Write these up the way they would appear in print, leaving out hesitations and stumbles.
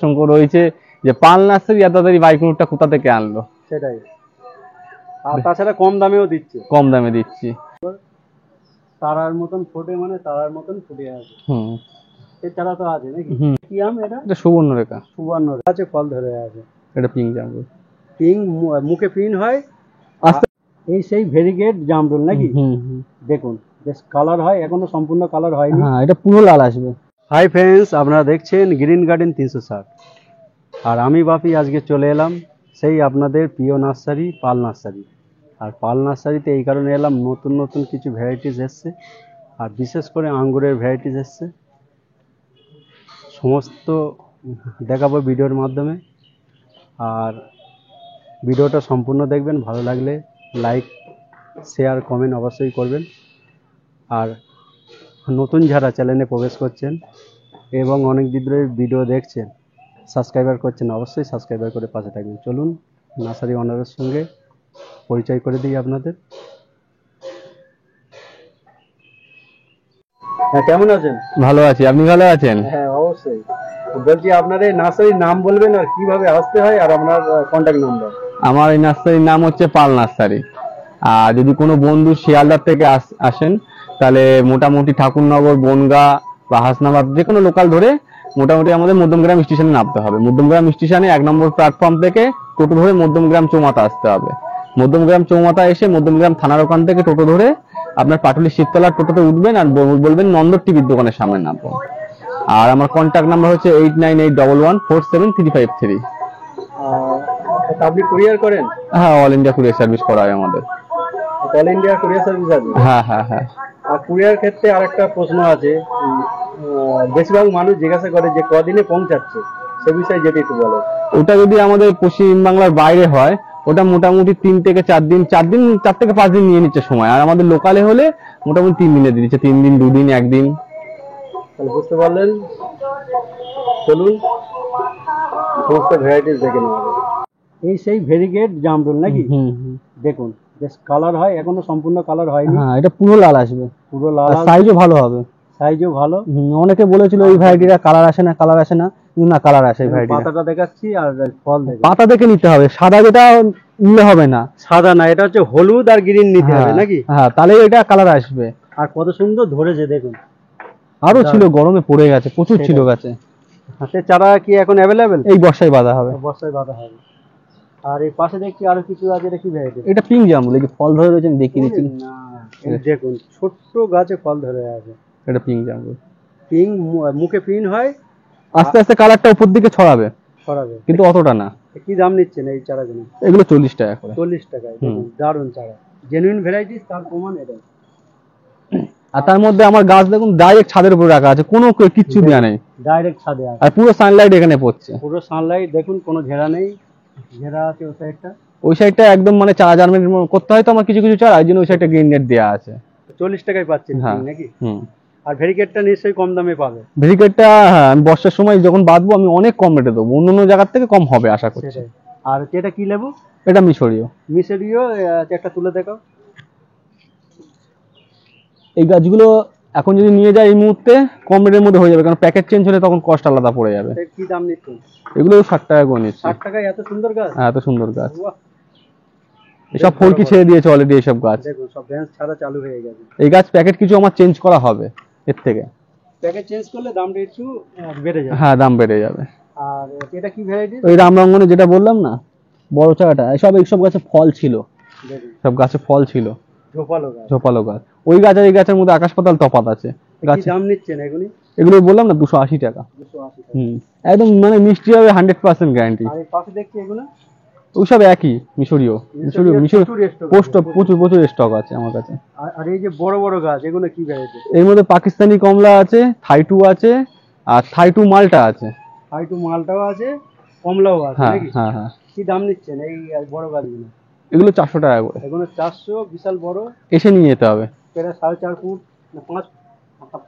আতঙ্ক রয়েছে যে পাল নার্সারি এত তাড়াতাড়ি বাইকুনুরটা কোথা থেকে আনলো। সেটাই, আর তাছাড়া কম দামেও দিচ্ছে। কম দামে দিচ্ছি। তারার মতন ফোটে, মানে তারার মতন ফুটে আছে। এই চারা তো আছে নাকি? কি আম এটা? এটা সুবর্ণরেখা। সুবর্ণরেখা আছে, ফল ধরে আছে। এটা পিঙ্ক জামরুল। পিঙ্ক, মুখে পিন হয়। এই সেই ভেরিগেট জামরুল নাকি? দেখুন বেশ কালার হয়, এখনো সম্পূর্ণ কালার হয়নি। হ্যাঁ, এটা পুরো লাল আসবে। হাই ফ্রেন্ডস, আপনারা দেখছেন গ্রিন গার্ডেন 360, আর আমি বাপি আজকে চলে এলাম সেই আপনাদের প্রিয় নার্সারি পাল নার্সারি। আর পাল নার্সারিতে এই কারণে এলাম, নতুন নতুন কিছু ভ্যারাইটিস এসছে, আর বিশেষ করে আঙ্গুরের ভ্যারাইটিস এসছে। সমস্ত দেখাবো ভিডিওর মাধ্যমে, আর ভিডিওটা সম্পূর্ণ দেখবেন। ভালো লাগলে লাইক, শেয়ার, কমেন্ট অবশ্যই করবেন। আর নতুন যারা চ্যানেলে প্রবেশ করছেন এবং অনেক দিন ধরে ভিডিও দেখছেন, সাবস্ক্রাইবার করছেন, অবশ্যই সাবস্ক্রাইবার করে পাশে থাকবেন। চলুন নার্সারি ওনারের সঙ্গে পরিচয় করে দিই আপনাদের। হ্যাঁ, কেমন আছেন? ভালো আছি, আপনি ভালো আছেন? হ্যাঁ অবশ্যই। বলছি আপনার এই নার্সারির নাম বলবেন আর কিভাবে আসতে হয়, আর আপনার কন্ট্যাক্ট নাম্বার। আমার এই নার্সারির নাম হচ্ছে পাল নার্সারি। আর যদি কোনো বন্ধু শিয়ালদার থেকে আসেন, তাহলে মোটামুটি ঠাকুরনগর, বনগা বা হাসনাবাদ যে কোনো লোকাল ধরে মোটামুটি আমাদের মধ্যমগ্রাম স্টেশনে নামতে হবে। মধ্যমগ্রাম স্টেশনে 1 নম্বর প্ল্যাটফর্ম থেকে টোটো ধরে মধ্যমগ্রাম চৌমাথা আসতে হবে। মধ্যমগ্রাম চৌমাথা এসে মধ্যমগ্রাম থানার ওখান থেকে টোটো ধরে আপনার পাটুলি শিবতলার টোটোতে উঠবেন আর বলবেন নন্দর টিভির দোকানের সামনে নামবো। আর আমার কন্ট্যাক্ট নাম্বার হচ্ছে 8981147353। আপনি কুরিয়ার করেন? হ্যাঁ, অল ইন্ডিয়া কুরিয়ার সার্ভিস করা হয় আমাদের। অল ইন্ডিয়া কুরিয়ার সার্ভিস আছে? হ্যাঁ হ্যাঁ হ্যাঁ। আর কুরিয়ার ক্ষেত্রে আরেকটা প্রশ্ন আছে, বেশিরভাগ মানুষ জিজ্ঞাসা করে যে কদিনে পৌঁছাচ্ছে, সে বিষয়ে যদি একটু বলেন। ওটা যদি আমাদের পশ্চিমবাংলার বাইরে হয়, ওটা মোটামুটি 3 থেকে 4 দিন, 4 থেকে 5 দিন নিয়ে নিচ্ছে সময়। আর আমাদের লোকালে হলে মোটামুটি 3 দিনে দিয়ে দিচ্ছে, 3 দিন, 2 দিন, 1 দিন। তাহলে বুঝতে পারলেন। চলুন সমস্ত ভ্যারাইটিস দেখে নেওয়া হবে। এই সেই ভেরিগেট জামরুল নাকি? দেখুন বেশ কালার হয়, এখনো সম্পূর্ণ কালার হয়নি। হ্যাঁ, এটা পুরো লাল আসবে। পুরো লাল, সাইজও ভালো হবে। সাইজও ভালো। অনেকে বলেছিল এই ভ্যারাইটিটা কালার আসে না, কালার আসে না, কিন্তু না, কালার আসে। ভ্যারাইটি পাতাটা দেখাচ্ছি আর ফল দেখুন। পাতা দেখে নিতে হবে, সাদা যেটা নিলে হবে না। সাদা না, এটা হচ্ছে হলুদ আর গ্রিন নিতে হবে নাকি? হ্যাঁ, তাহলে এটা কালার আসবে। আর কত সুন্দর ধরেছে দেখুন। আরো ছিল, গরমে পড়ে গেছে, প্রচুর ছিল গাছে। হাতের চারা কি এখন অ্যাভেলেবেল? এই বর্ষায় বাঁধা হবে। বর্ষায় বাঁধা হবে। আর এই পাশে দেখছি আরো কিছু আছে, এটা কি ভ্যারাইটি? এটা পিঙ্ক জামরুল, এই যে ফল ধরে রয়েছে, আমি দেখিয়ে দিচ্ছি। দেখুন ছোট্ট গাছে ফল ধরে আছে। এটা পিঙ্ক জামরুল। পিঙ্ক, মুখে পিন হয়, আস্তে আস্তে কালারটা উপর দিকে ছড়াবে, কিন্তু অতটা না। কি দাম নিচ্ছেন এই চারাগুলো? এগুলো 40 টাকা করে। 40 টাকায়। দারুণ চারা, জেনুইন ভ্যারাইটিস, তার প্রমাণ এটা। আর তার মধ্যে আমার গাছ দেখুন ডাইরেক্ট ছাদের উপর রাখা আছে, কোনো কিচ্ছু দেয়া নেই, ডাইরেক্ট ছাদে আছে। আর পুরো সানলাইট এখানে পড়ছে। পুরো সানলাইট দেখুন, কোনো ঘেরা নেই। ঘেরা আছে ওই সাইডটা একদম, মানে চারা জার্মিনেট করতে হয় তো আমার কিছু কিছু চারা, এই জন্য ওই সাইডটা গ্রিন নেট দেওয়া আছে। 40 টাকায় পাচ্ছেন নাকি? আর ভেরিগেটটা নিশ্চয়ই কম দামে পাবে। ভেরিগেটটা হ্যাঁ, আমি বর্ষার সময় যখন বাঁধবো আমি অনেক কম রেটে দেবো, অন্য জায়গার থেকে কম হবে আশা করছি। আর এটা কি লেবু? এটা মিশরীয়। মিশরীয়, একটা তুলে দেখাও। এই গাছগুলো এখন যদি নিয়ে যায় এই মুহূর্তে কম রেটের মধ্যে হয়ে যাবে, কারণ প্যাকেট চেঞ্জ হলে তখন কস্ট আলাদা পড়ে যাবে। কি দাম নিচ্ছেন? এগুলো 60 টাকা করে নিচ্ছে। 60 টাকায় এত সুন্দর গাছ? হ্যাঁ, এত সুন্দর গাছ। এসব ফলকি ছেড়ে দিয়েছে অলরেডি, এইসব গাছ দেখুন সব ব্রাঞ্চ ছাড়া চালু হয়ে গেছে। এই গাছ প্যাকেট কিছু আমার চেঞ্জ করা হবে, এর থেকে প্যাকেট চেঞ্জ করলে দামটা একটু বেড়ে যাবে। হ্যাঁ, দাম বেড়ে যাবে। আর এটা কি ভ্যারাইটি? ওই রামরঙ্গনে যেটা বললাম না, বড় চারাটা, এইসব গাছে ফল ছিল, সব গাছে ফল ছিল, ঝোপালো গাছ। ওই গাছ আর এই গাছের মধ্যে আকাশ পাতাল তফাৎ আছে। কি দাম নিচ্ছেন এগুলো বললাম না, 280 টাকা। একদম মানে মিষ্টি হবে, 100% গ্যারান্টি। আর এই পাশে দেখছি এগুলো ওইসব একই, মিশরীয়। প্রচুর স্টক আছে আমার কাছে। আর এই যে বড় বড় গাছ, এগুলো কি ভ্যারাইটি? এর মধ্যে পাকিস্তানি কমলা আছে, থাই2 আছে, আর থাই2 মালটা আছে। থাই2 মালটাও আছে, কমলাও আছে নাকি? হ্যাঁ হ্যাঁ। কি দাম নিচ্ছেন এই বড় গাছগুলো? এগুলো 400 টাকা করে। এগুলো 400, বিশাল বড়। এসে নিয়ে যেতে হবে। প্রায় 4.5 ফুট না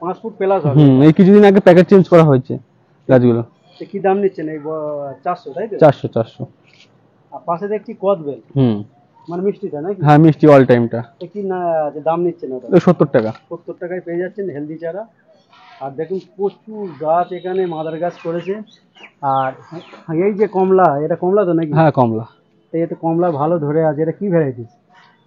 5 ফুট প্লাস হবে। এই কিছুদিন আগে প্যাকেট চেঞ্জ করা হয়েছে গাছগুলো। কি দাম নিচ্ছেন এই 400? তাই তো? 400। আর পাশে দেখছি কদবেল, মানে মিষ্টিটা নাকি? হ্যাঁ, মিষ্টি অল টাইমটা। কি না দাম নিচ্ছেন ওটা? 70 টাকা। 70 টাকায় পেয়ে যাচ্ছেন হেলদি চারা। আর দেখুন প্রচুর গাছ এখানে মাদার গাছ করেছে। আর এই যে কমলা, এটা কমলা তো নাকি? হ্যাঁ কমলা। তো এটা কমলা ভালো ধরে আছে, এটা কি ভ্যারাইটি?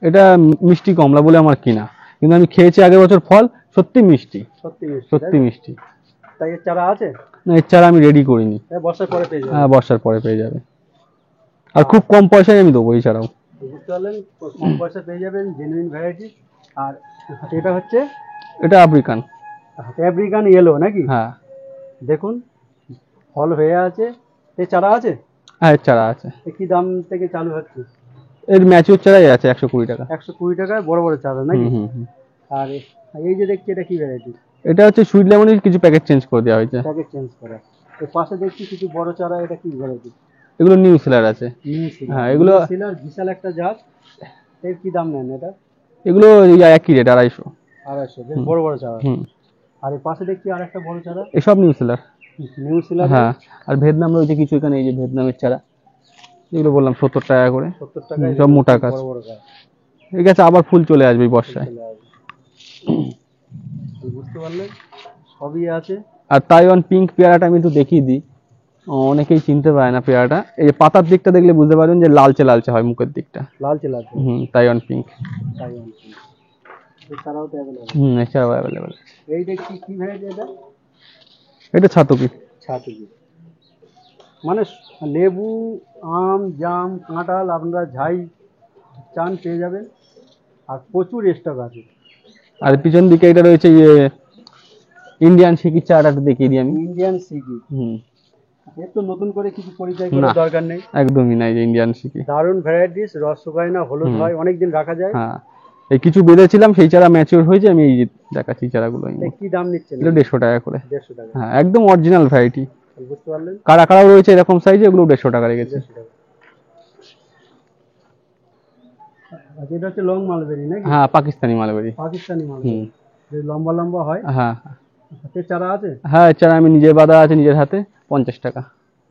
এটা মিষ্টি কমলা বলে আমার কিনা, কিন্তু আমি খেয়েছি আগের বছর ফল, সত্যি মিষ্টি, সত্যি মিষ্টি, সত্যি মিষ্টি। তাই এর চারা আছে? না, এর চারা আমি রেডি করিনি। বর্ষার পরে পেয়ে যাবে। হ্যাঁ বর্ষার পরে পেয়ে যাবে, আর খুব কম পয়সায় আমি দেবো এই ছাড়াও। বুঝতে পারলেন, কম পয়সা পেয়ে যাবেন, জেনুইন ভ্যারাইটি। আর এটা হচ্ছে এটা আফ্রিকান। আফ্রিকান ইয়েলো নাকি? হ্যাঁ। দেখুন ফল হয়ে আছে। এর চারা আছে? হ্যাঁ এর চারা আছে। এ কি দাম থেকে চালু হচ্ছে? এর ম্যাচিওর চারাই আছে 120 টাকা। 120 টাকায় বড় বড় চারা নাকি? হুম হুম। আর এই যে দেখছি, এটা কি ভ্যারাইটি? এটা হচ্ছে সুইট লেমনের কিছু প্যাকেট চেঞ্জ করে দেওয়া হয়েছে। প্যাকেট চেঞ্জ করা। এর পাশে দেখছি কিছু বড় চারা, এটা কি ভ্যারাইটি? এগুলো নিউ সেলার আছে। হ্যাঁ এগুলো সিলার বিশাল একটা জাত। এর কি দাম নেন এটা? এগুলো একই রেট 250। 250, বেশ বড় বড় চারা। হুম। আর এর পাশে দেখছি আর একটা বড় চারা। এসব নিউ সেলার। নিউ সিলার। হ্যাঁ। আর ভিয়েতনাম রয়েছে কিছু এখানে, এই যে ভিয়েতনামের চারা, যেগুলো বললাম 70 টাকা করে। 70 টাকায় সব মোটা গাছ। বড় বড় গাছ। এই গাছে আবার ফুল চলে আসবে এই বর্ষায়। চলে আসবে। বুঝতে পারলেন, সবই আছে। আর তাইওয়ান পিঙ্ক পেয়ারাটা আমি একটু দেখিয়ে দিই, অনেকেই চিনতে পারে না পেয়ারাটা। এই যে পাতার দিকটা দেখলে বুঝতে পারবেন যে লালচে লালচে হয় মুখের দিকটা। লালচে লালচে। Taiwan pink. Taiwan pink. এছাড়াও তো অ্যাভেলেবল। এছাড়াও অ্যাভেলেবেল। এই দেখছি কি ভ্যারাইটি এটা? এটা ছাতকি। ছাতুকি। মানে লেবু, আম, জাম, কাঁঠাল আপনারা যাই চান পেয়ে যাবেন। আর প্রচুর স্টক আছে। আর পিছন দিকে এটা রয়েছে ইয়ে ইন্ডিয়ান সিকির চারাটা দেখিয়ে দিই আমি। ইন্ডিয়ান সিকি। হুম। এর তো নতুন করে কিছু পরিচয় করার দরকার নেই। একদমই নাই, যে ইন্ডিয়ান সিকি। দারুণ ভ্যারাইটিস, রস শুকায় না, হলুদ হয়, অনেকদিন রাখা যায়। হ্যাঁ এই কিছু বেঁধেছিলাম, সেই চারা ম্যাচিওর হয়েছে, আমি এই যে দেখাচ্ছি চারাগুলো। কি দাম নিচ্ছেন? এগুলো 150 টাকা করে। 150 টাকা। হ্যাঁ একদম অরিজিনাল ভ্যারাইটি। বুঝতে পারলেন। কারা কারাও রয়েছে এরকম সাইজে, এগুলো 150 টাকা রেখেছে। 150 টাকা। আচ্ছা, এটা হচ্ছে লং মালবেরি নাকি? হ্যাঁ পাকিস্তানি মালবেরি। পাকিস্তানি মালবেরি, যে লম্বা লম্বা হয়। হ্যাঁ হাতের চারা আছে? হ্যাঁ এর চারা আমি নিজে বাঁধা আছে নিজের হাতে, 50 টাকা।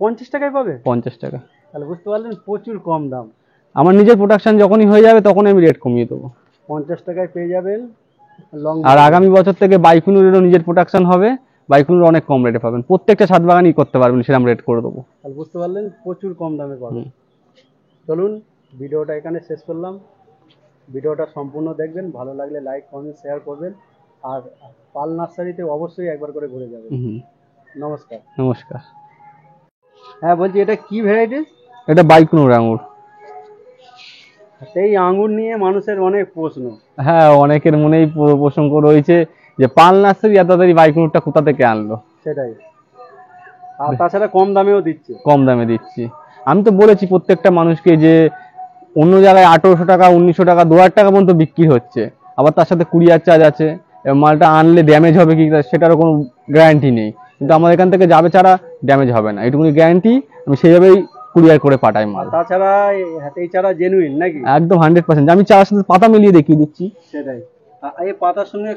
50 টাকায় পাবে? 50 টাকা। তাহলে বুঝতে পারলেন, প্রচুর কম দাম। আমার নিজের প্রোডাকশন যখনই হয়ে যাবে তখনই আমি রেট কমিয়ে দেবো। 50 টাকায় পেয়ে যাবেন লং। আর আগামী বছর থেকে বাইকুনুরেরও নিজের প্রোডাকশন হবে, বাইকুনুর অনেক কম রেটে পাবেন, প্রত্যেকটা ছাদ বাগানই করতে পারবেন, সেরকম রেট করে দেবো। তাহলে বুঝতে পারলেন, প্রচুর কম দামে পাবেন। চলুন ভিডিওটা এখানে শেষ করলাম। ভিডিওটা সম্পূর্ণ দেখবেন, ভালো লাগলে লাইক কমেন্ট শেয়ার করবেন। আর পাল নার্সারিতে অবশ্যই একবার করে ঘুরে যাবেন। নমস্কার। নমস্কার। হ্যাঁ বলছি, এটা কি ভ্যারাইটি? এটা বাইকুনুর আঙুর। সেই আঙ্গুর নিয়ে মানুষের অনেক প্রশ্ন। হ্যাঁ অনেকের মনেই প্রসঙ্গ রয়েছে যে পাল নার্সারি এত তাড়াতাড়ি বাইকুনুরটা কোথা থেকে আনলো। সেটাই। আর তাছাড়া কম দামেও দিচ্ছে। কম দামে দিচ্ছি। আমি তো বলেছি প্রত্যেকটা মানুষকে যে অন্য জায়গায় 1800 টাকা 1900 টাকা 2000 টাকা পর্যন্ত বিক্রি হচ্ছে, আবার তার সাথে কুরিয়ার চার্জ আছে, মালটা আনলে ড্যামেজ হবে কি সেটারও কোনো গ্যারান্টি নেই, কিন্তু আমার এখান থেকে যাবে ছাড়া ড্যামেজ হবে না, এটুকুনি গ্যারান্টি। আমি সেইভাবেই কুরিয়ার করে পাঠাই মাল। তাছাড়া এই চারা জেনুইন নাকি? একদম 100%। আমি চারার সাথে পাতা মিলিয়ে দেখিয়ে দিচ্ছি। সেটাই। এই পাতার সঙ্গে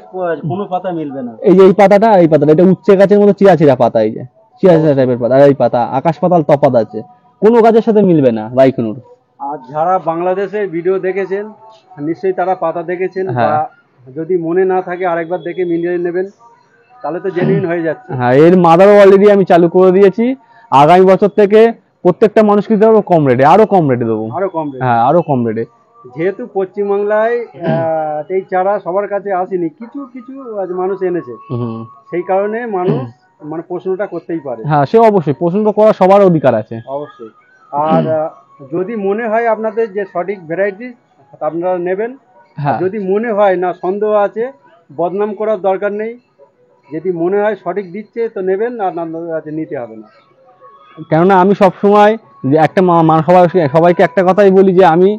কোনো পাতা মিলবে না। এই যে এই পাতাটা, এটা উচ্চে গাছের মতো চিরা চিরা পাতা, এই যে চিরা চিরা টাইপের পাতা। আর এই পাতা আকাশ পাতাল তফাৎ আছে, কোনো গাছের সাথে মিলবে না বাইকুনুর। আর যারা বাংলাদেশের ভিডিও দেখেছেন নিশ্চয়ই তারা পাতা দেখেছেন, বা যদি মনে না থাকে আরেকবার দেখে মিলিয়ে নেবেন, তাহলে তো জেনুইন হয়ে যাচ্ছে। হ্যাঁ এর মাদারও অলরেডি আমি চালু করে দিয়েছি। আগামী বছর থেকে প্রত্যেকটা মানুষকে দিতে পারবো কম রেটে, আরো কম রেটে দেবো। আরো কম রেটে? হ্যাঁ আরো কম রেটে। যেহেতু পশ্চিমবাংলায় এই চারা সবার কাছে আসেনি, কিছু কিছু মানুষ এনেছে, সেই কারণে মানুষ মানে প্রশ্নটা করতেই পারে। হ্যাঁ সে অবশ্যই, প্রশ্ন করা সবার অধিকার আছে অবশ্যই। আর যদি মনে হয় আপনাদের যে সঠিক ভ্যারাইটি, আপনারা নেবেন। যদি মনে হয় না সন্দেহ আছে, বদনাম করার দরকার নেই। যদি মনে হয় সঠিক দিচ্ছে তো নেবেন, আর আপনাদের নিতে হবে না। কেননা আমি সবসময় যে একটা সবাইকে একটা কথাই বলি যে আমি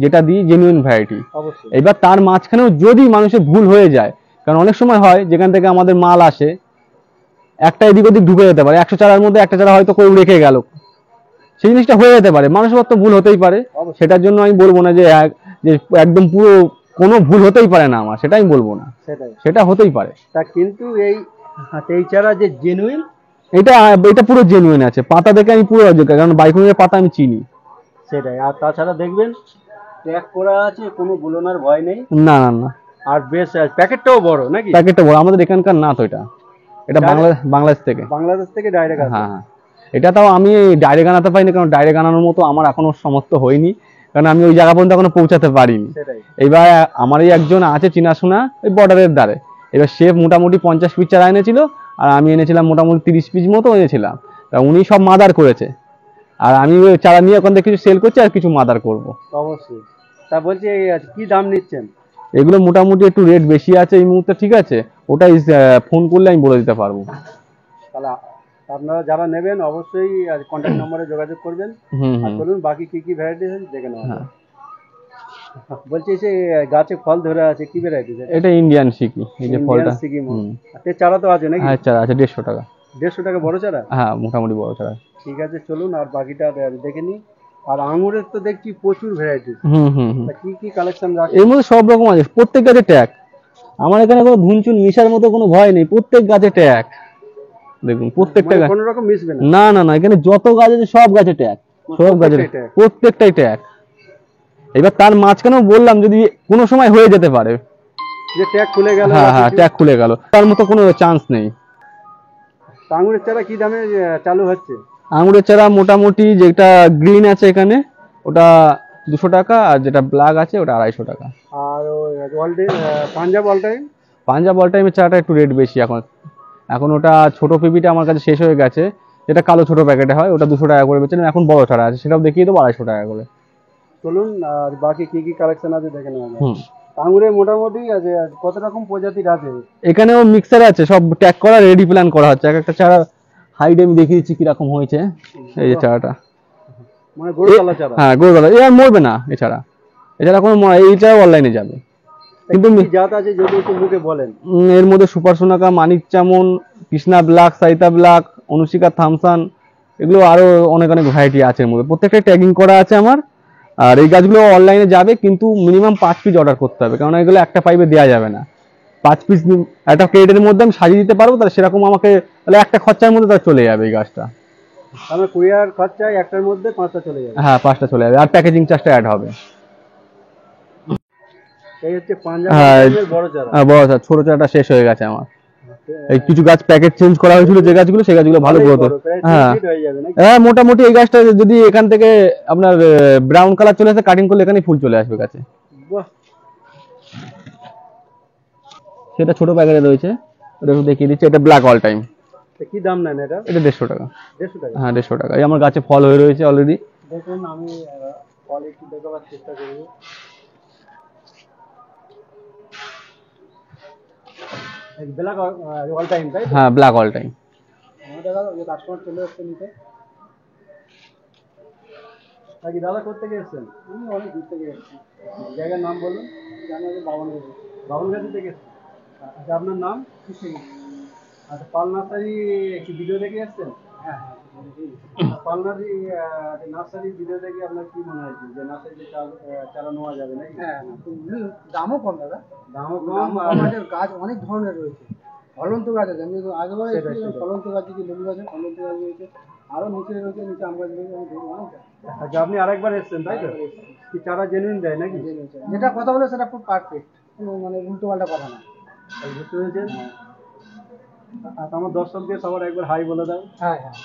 যেটা দিই জেনুইন ভ্যারাইটি। অবশ্যই। এবার তার মাঝখানেও যদি মানুষের ভুল হয়ে যায়, কারণ অনেক সময় হয় যেখান থেকে আমাদের মাল আসে একটা এদিক ওদিক ঢুকে যেতে পারে, 100 চারার মধ্যে একটা চারা হয়তো কেউ রেখে গেল, সেই জিনিসটা হয়ে যেতে পারে, মানুষের তো ভুল হতেই পারে। সেটার জন্য আমি বলবো না যে একদম পুরো কোনো ভুল হতেই পারে না আমার, সেটা আমি বলবো না, সেটা হতেই পারে। তা কিন্তু এই চারা যে জেনুইন, এটা পুরো জেনুইন আছে, পাতা দেখে আমি পুরো অযোগ্য, কারণ বাইকুনের পাতা আমি চিনি। সেটাই। আর তাছাড়া দেখবেন প্যাক করা আছে, কোনো গুলোনার ভয় নেই। না না না। আর বেশ প্যাকেটটাও বড় নাকি? প্যাকেটটা বড়, আমাদের এখানকার না তো এটা। এটা বাংলাদেশ থেকে। বাংলাদেশ থেকে ডাইরেক্ট আসে? হ্যাঁ হ্যাঁ, এটা তাও আমি ডাইরেক্ট আনাতে পারিনি, কারণ ডাইরেক্ট আনানোর মতো আমার এখনো সমর্থ হয়নি, কারণ আমি ওই জায়গা পর্যন্ত এখনো পৌঁছাতে পারিনি। সেটাই। এবার আমারই একজন আছে চেনাশোনা ওই বর্ডারের ধারে, এবার সে মোটামুটি 50 পিস চারা এনেছিল, আর আমি এনেছিলাম মোটামুটি 30 পিস মতো এনেছিলাম। তা উনি সব মাদার করেছে, আর আমি ওই চারা নিয়ে ওখান থেকে কিছু সেল করছি আর কিছু মাদার করব। অবশ্যই। তা বলছি কি দাম নিচ্ছেন? এগুলো মোটামুটি একটু রেট বেশি আছে এই মুহূর্তে, ঠিক আছে, ওটাই ফোন করলে আমি বলে দিতে পারবো। তাহলে আপনারা যারা নেবেন অবশ্যই কন্ট্যাক্ট নম্বরে যোগাযোগ করবেন। আর চলুন বাকি কি কি ভ্যারাইটি আছে দেখে নেওয়া যাক। বলছি যে গাছে ফল ধরে আছে, কি ভ্যারাইটি? এটা ইন্ডিয়ান সিকি, এই যে ফলটা। চারা তো আছে নাকি? হ্যাঁ চারা আছে 150 টাকা। 150 টাকা বড় চারা? হ্যাঁ মোটামুটি বড় চারা। ঠিক আছে, চলুন আর বাকিটা দেখে নিই। আর আঙুরের তো দেখছি প্রচুর ভ্যারাইটি। কি কি কালেকশন রাখেন? এর মধ্যে সব রকম আছে, প্রত্যেক গাছে ট্যাগ। আমার এখানে কোনো ধুনচুন মিশার মতো কোনো ভয় নেই, প্রত্যেক গাছে ট্যাগ। দেখুন প্রত্যেকটা গাছ কোনো রকম মিশবে না? না না না, এখানে যত গাছ আছে সব গাছে ট্যাগ, সব গাছে প্রত্যেকটাই ট্যাগ। এবার তার মাঝখানেও বললাম যদি কোনো সময় হয়ে যেতে পারে যে ট্যাগ খুলে গেল। হ্যাঁ হ্যাঁ, ট্যাগ খুলে গেল, তার মতো কোনো চান্স নেই। আঙুরের চারা কি দামে চালু হচ্ছে? আঙুরের চারা মোটামুটি যেটা গ্রিন আছে এখানে ওটা 200 টাকা, আর যেটা ব্ল্যাক আছে ওটা 250 টাকা। আর Punjab all time? Punjab all টাইমের চারাটা একটু রেট বেশি এখন। এখন ওটা ছোট পিপিটা আমার কাছে শেষ হয়ে গেছে, যেটা কালো ছোট প্যাকেটে হয়, ওটা 200 টাকা করে বেচেন। এখন বড় চারা আছে, সেটাও দেখিয়ে দেবো 250 টাকা করে। চলুন আর বাকি কি কি কালেকশন আছে দেখে নেওয়া যাক। আঙুরে মোটামুটি আছে কত রকম প্রজাতির আছে? এখানেও মিক্সার আছে, সব ট্যাগ করা রেডি প্ল্যান করা হচ্ছে। এক একটা চারা হাইট আমি দেখিয়ে দিচ্ছি কিরকম হয়েছে। এই যে চারাটা, মানে গোড়াতলা চারা? হ্যাঁ গোড়াতলা, এ আর মরবে না এছাড়া কোনো এইটাও অনলাইনে যাবে। কিন্তু জাত আছে যদি একটু মুখে বলেন। এর মধ্যে সুপার সোনাকা, মানিক চামন, কৃষ্ণা ব্ল্যাক, সাইতা ব্ল্যাক, অনুশিকা থামসান, এগুলো আরো অনেক অনেক ভ্যারাইটি আছে এর মধ্যে, প্রত্যেকটা ট্যাগিং করা আছে আমার। আর এই গাছগুলো অনলাইনে যাবে, কিন্তু মিনিমাম 5 পিস অর্ডার করতে হবে, কারণ এগুলো একটা পাইপে দেওয়া যাবে না। 5 পিস একটা ক্রেটের মধ্যে আমি সাজিয়ে দিতে পারবো, তাহলে সেরকম আমাকে তাহলে একটা খরচার মধ্যে তার চলে যাবে এই গাছটা। আমার কুরিয়ার খরচায় একটার মধ্যে 5টা চলে যাবে? হ্যাঁ 5টা চলে যাবে, আর প্যাকেজিং চার্জটা অ্যাড হবে। এই হচ্ছে পাঞ্জাবের বড় চারা। হ্যাঁ বড় চারা, ছোট চারাটা শেষ হয়ে গেছে আমার। এই কিছু গাছ প্যাকেজ চেঞ্জ করা হয়েছিল, যে গাছগুলো সেই গাছগুলো ভালো গ্রোথ। হ্যাঁ হ্যাঁ, মোটামুটি এই গাছটা যদি এখান থেকে আপনার ব্রাউন কালার চলে আসে, কাটিং করলে এখানে ফুল চলে আসবে গাছে। সেটা ছোট প্যাকেটে রয়েছে, ওটা একটু দেখিয়ে দিচ্ছি। এটা ব্ল্যাক অল টাইম। কি দাম নেন এটা? এটা 150 টাকা। 150 টাকা? হ্যাঁ 150 টাকা। এই আমার গাছে ফল হয়ে রয়েছে অলরেডি। দেখুন আমি ফল একটু দেখাবার চেষ্টা করব। ব্ল্যাক অল টাইম তাই? হ্যাঁ ব্ল্যাক অল টাইম। আমার দাদা যে কাস্টমার চলে আসছে নিতে। নাকি দাদা কোথেকে এসেছেন? আমি অনেক দূর থেকে এসেছি। জায়গার নাম বলুন। আমাদের বাবনগাছি থেকে এসেছি। আচ্ছা আপনার নাম? আচ্ছা পাল নার্সারি কি ভিডিও দেখে এসেছেন? হ্যাঁ হ্যাঁ। পাল নার্সারি ভিডিও দেখে আপনার কি মনে হয়েছে যে নার্সারিতে চারা নেওয়া যাবে নাকি? হ্যাঁ, দামও কম দাদা। দামও কম, আমাদের গাছ অনেক ধরনের রয়েছে। ফলন্ত গাছ আছে, আমি আগেবার ফলন্ত গাছ কি লেবু গাছে ফলন্ত গাছ রয়েছে, আরো নিচে রয়েছে, নিচে আম গাছ রয়েছে। আচ্ছা আপনি আরেকবার এসেছেন তাই তো? কি চারা জেনুইন দেয় নাকি? যেটা কথা বলে সেটা খুব পারফেক্ট, মানে উল্টো পাল্টা কথা না। বুঝতে পেরেছেন? আমার দর্শকদের সবার একবার হাই বলে দাও। হ্যাঁ হ্যাঁ।